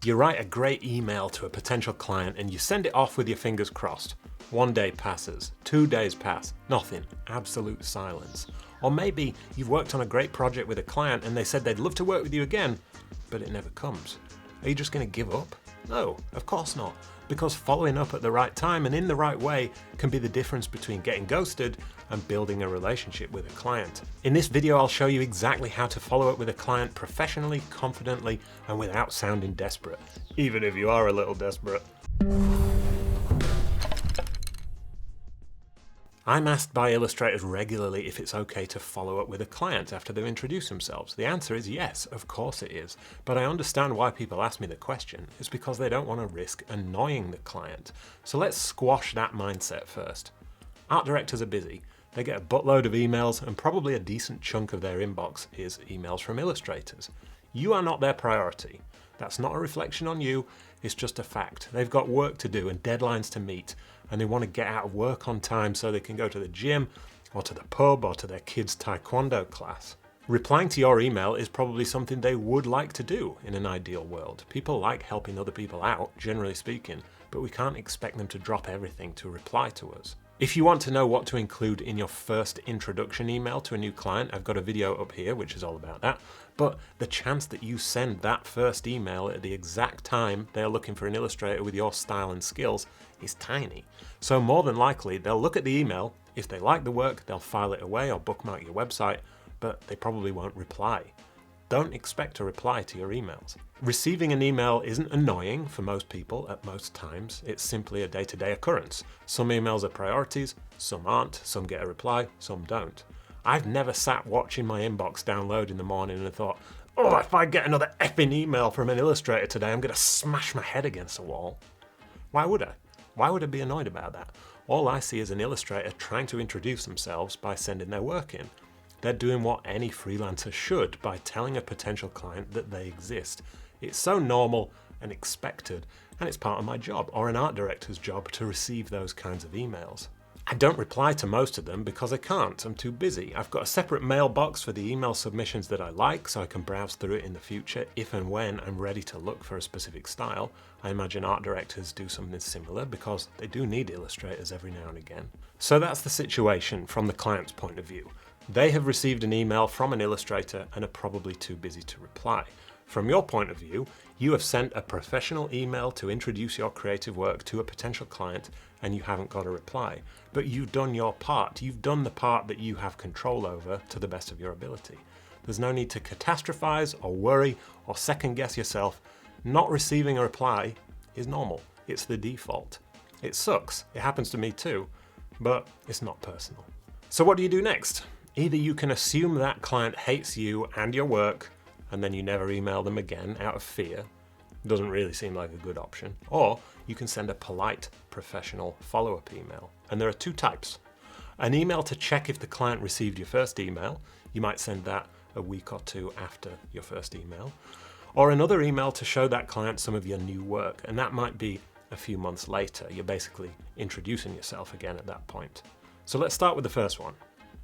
You write a great email to a potential client and you send it off with your fingers crossed. 1 day passes, 2 days pass, nothing, absolute silence. Or maybe you've worked on a great project with a client and they said they'd love to work with you again, but it never comes. Are you just going to give up? No, of course not. Because following up at the right time and in the right way can be the difference between getting ghosted and building a relationship with a client. In this video, I'll show you exactly how to follow up with a client professionally, confidently, and without sounding desperate, even if you are a little desperate. I'm asked by illustrators regularly if it's okay to follow up with a client after they've introduced themselves. The answer is yes, of course it is. But I understand why people ask me the question. It's because they don't want to risk annoying the client. So let's squash that mindset first. Art directors are busy. They get a buttload of emails and probably a decent chunk of their inbox is emails from illustrators. You are not their priority. That's not a reflection on you, it's just a fact. They've got work to do and deadlines to meet, and they want to get out of work on time so they can go to the gym, or to the pub, or to their kids' taekwondo class. Replying to your email is probably something they would like to do in an ideal world. People like helping other people out, generally speaking, but we can't expect them to drop everything to reply to us. If you want to know what to include in your first introduction email to a new client, I've got a video up here which is all about that, but the chance that you send that first email at the exact time they're looking for an illustrator with your style and skills is tiny. So more than likely they'll look at the email, if they like the work they'll file it away or bookmark your website, but they probably won't reply. Don't expect a reply to your emails. Receiving an email isn't annoying for most people at most times. It's simply a day-to-day occurrence. Some emails are priorities, some aren't, some get a reply, some don't. I've never sat watching my inbox download in the morning and thought, oh, if I get another effing email from an illustrator today, I'm going to smash my head against a wall. Why would I? Why would I be annoyed about that? All I see is an illustrator trying to introduce themselves by sending their work in. They're doing what any freelancer should by telling a potential client that they exist. It's so normal and expected, and it's part of my job, or an art director's job, to receive those kinds of emails. I don't reply to most of them because I can't, I'm too busy. I've got a separate mailbox for the email submissions that I like so I can browse through it in the future if and when I'm ready to look for a specific style. I imagine art directors do something similar because they do need illustrators every now and again. So that's the situation from the client's point of view. They have received an email from an illustrator and are probably too busy to reply. From your point of view, you have sent a professional email to introduce your creative work to a potential client and you haven't got a reply. But you've done your part. You've done the part that you have control over to the best of your ability. There's no need to catastrophize or worry or second guess yourself. Not receiving a reply is normal. It's the default. It sucks. It happens to me too, but it's not personal. So what do you do next? Either you can assume that client hates you and your work, and then you never email them again out of fear. Doesn't really seem like a good option. Or you can send a polite, professional follow-up email. And there are two types. An email to check if the client received your first email. You might send that a week or two after your first email. Or another email to show that client some of your new work. And that might be a few months later. You're basically introducing yourself again at that point. So let's start with the first one.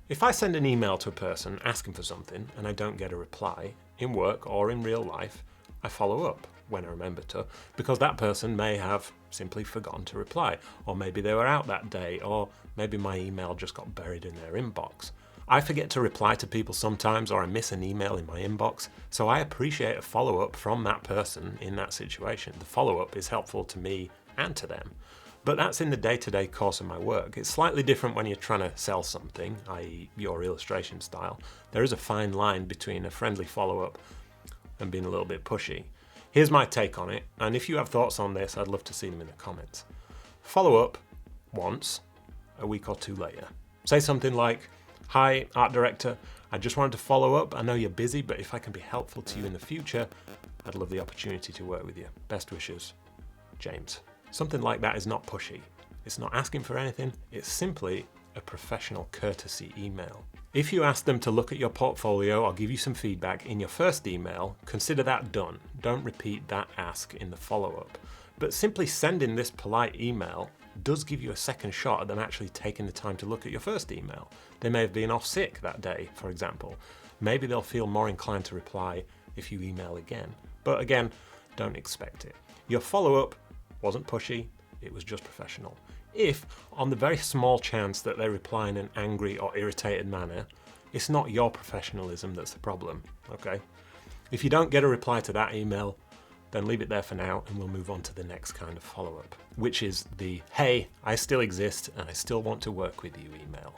If I send an email to a person asking for something and I don't get a reply, in work or in real life, I follow up when I remember to, because that person may have simply forgotten to reply, or maybe they were out that day, or maybe my email just got buried in their inbox. I forget to reply to people sometimes, or I miss an email in my inbox, so I appreciate a follow-up from that person in that situation. The follow-up is helpful to me and to them. But that's in the day-to-day course of my work. It's slightly different when you're trying to sell something, i.e. your illustration style. There is a fine line between a friendly follow-up and being a little bit pushy. Here's my take on it, and if you have thoughts on this, I'd love to see them in the comments. Follow up once, a week or two later. Say something like, hi, art director, I just wanted to follow up. I know you're busy, but if I can be helpful to you in the future, I'd love the opportunity to work with you. Best wishes, James. Something like that is not pushy. It's not asking for anything. It's simply a professional courtesy email. If you ask them to look at your portfolio or give you some feedback in your first email, consider that done. Don't repeat that ask in the follow-up. But simply sending this polite email does give you a second shot at them actually taking the time to look at your first email. They may have been off sick that day, for example. Maybe they'll feel more inclined to reply if you email again. But again, don't expect it. Your follow-up wasn't pushy, it was just professional. If, on the very small chance that they reply in an angry or irritated manner, it's not your professionalism that's the problem, okay? If you don't get a reply to that email, then leave it there for now and we'll move on to the next kind of follow-up, which is the, hey, I still exist and I still want to work with you email.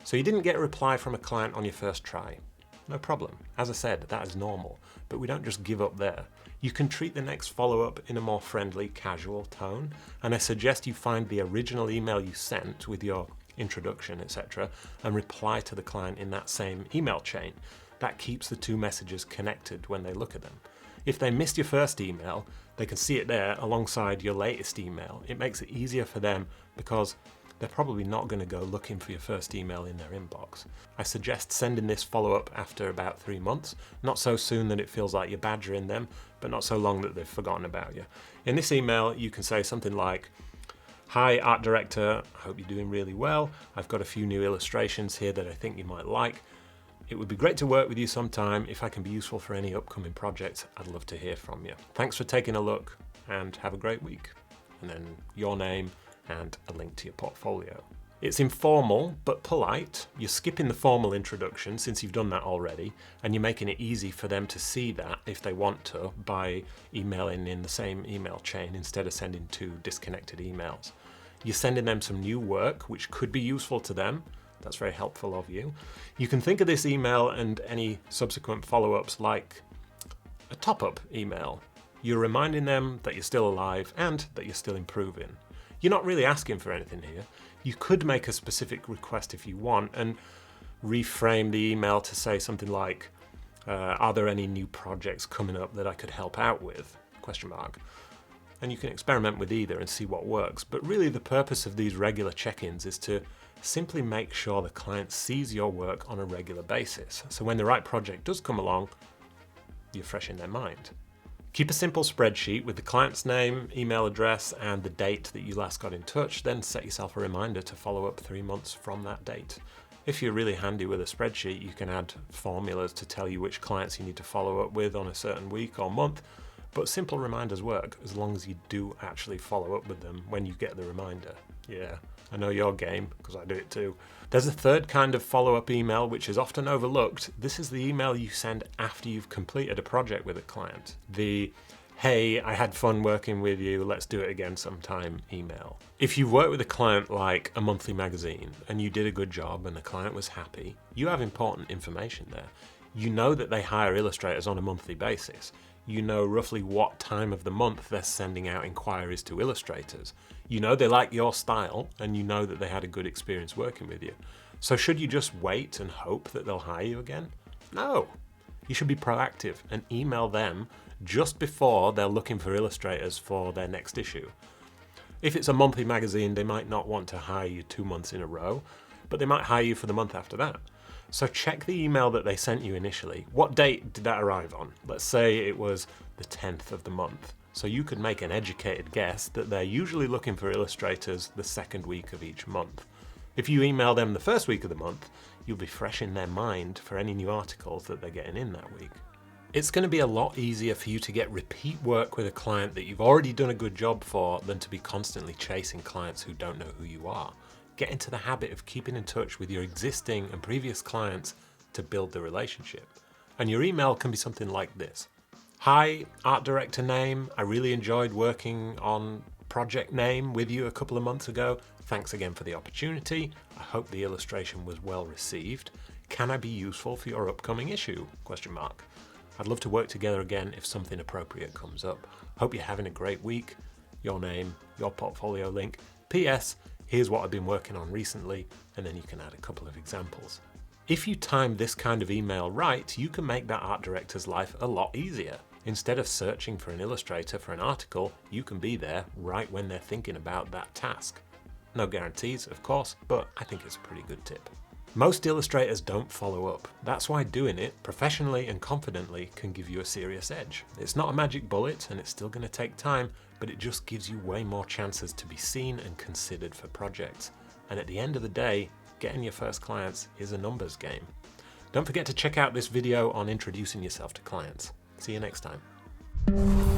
So you didn't get a reply from a client on your first try. No problem. As I said, that is normal, but we don't just give up there. You can treat the next follow-up in a more friendly, casual tone, and I suggest you find the original email you sent with your introduction, etc., and reply to the client in that same email chain. That keeps the two messages connected when they look at them. If they missed your first email, they can see it there alongside your latest email. It makes it easier for them because they're probably not going to go looking for your first email in their inbox. I suggest sending this follow-up after about 3 months, not so soon that it feels like you're badgering them, but not so long that they've forgotten about you. In this email, you can say something like, hi, art director, I hope you're doing really well. I've got a few new illustrations here that I think you might like. It would be great to work with you sometime. If I can be useful for any upcoming projects, I'd love to hear from you. Thanks for taking a look and have a great week. And then your name and a link to your portfolio. It's informal but polite. You're skipping the formal introduction since you've done that already, and you're making it easy for them to see that if they want to by emailing in the same email chain instead of sending 2 disconnected emails. You're sending them some new work which could be useful to them. That's very helpful of you. You can think of this email and any subsequent follow-ups like a top-up email. You're reminding them that you're still alive and that you're still improving. You're not really asking for anything here. You could make a specific request if you want and reframe the email to say something like, are there any new projects coming up that I could help out with? ? And you can experiment with either and see what works. But really the purpose of these regular check-ins is to simply make sure the client sees your work on a regular basis. So when the right project does come along, you're fresh in their mind. Keep a simple spreadsheet with the client's name, email address, and the date that you last got in touch, then set yourself a reminder to follow up 3 months from that date. If you're really handy with a spreadsheet, you can add formulas to tell you which clients you need to follow up with on a certain week or month, but simple reminders work as long as you do actually follow up with them when you get the reminder. Yeah, I know your game, because I do it too. There's a third kind of follow-up email which is often overlooked. This is the email you send after you've completed a project with a client. The, hey, I had fun working with you, let's do it again sometime email. If you've worked with a client like a monthly magazine and you did a good job and the client was happy, you have important information there. You know that they hire illustrators on a monthly basis. You know roughly what time of the month they're sending out inquiries to illustrators. You know they like your style and you know that they had a good experience working with you. So should you just wait and hope that they'll hire you again? No. You should be proactive and email them just before they're looking for illustrators for their next issue. If it's a monthly magazine, they might not want to hire you 2 months in a row, but they might hire you for the month after that. So check the email that they sent you initially. What date did that arrive on? Let's say it was the 10th of the month. So you could make an educated guess that they're usually looking for illustrators the 2nd week of each month. If you email them the 1st week of the month, you'll be fresh in their mind for any new articles that they're getting in that week. It's going to be a lot easier for you to get repeat work with a client that you've already done a good job for than to be constantly chasing clients who don't know who you are. Get into the habit of keeping in touch with your existing and previous clients to build the relationship. And your email can be something like this. Hi, art director name. I really enjoyed working on project name with you a couple of months ago. Thanks again for the opportunity. I hope the illustration was well received. Can I be useful for your upcoming issue? ? I'd love to work together again if something appropriate comes up. Hope you're having a great week. Your name, your portfolio link. PS, here's what I've been working on recently, and then you can add a couple of examples. If you time this kind of email right, you can make that art director's life a lot easier. Instead of searching for an illustrator for an article, you can be there right when they're thinking about that task. No guarantees, of course, but I think it's a pretty good tip. Most illustrators don't follow up. That's why doing it professionally and confidently can give you a serious edge. It's not a magic bullet and it's still going to take time, but it just gives you way more chances to be seen and considered for projects. And at the end of the day, getting your first clients is a numbers game. Don't forget to check out this video on introducing yourself to clients. See you next time.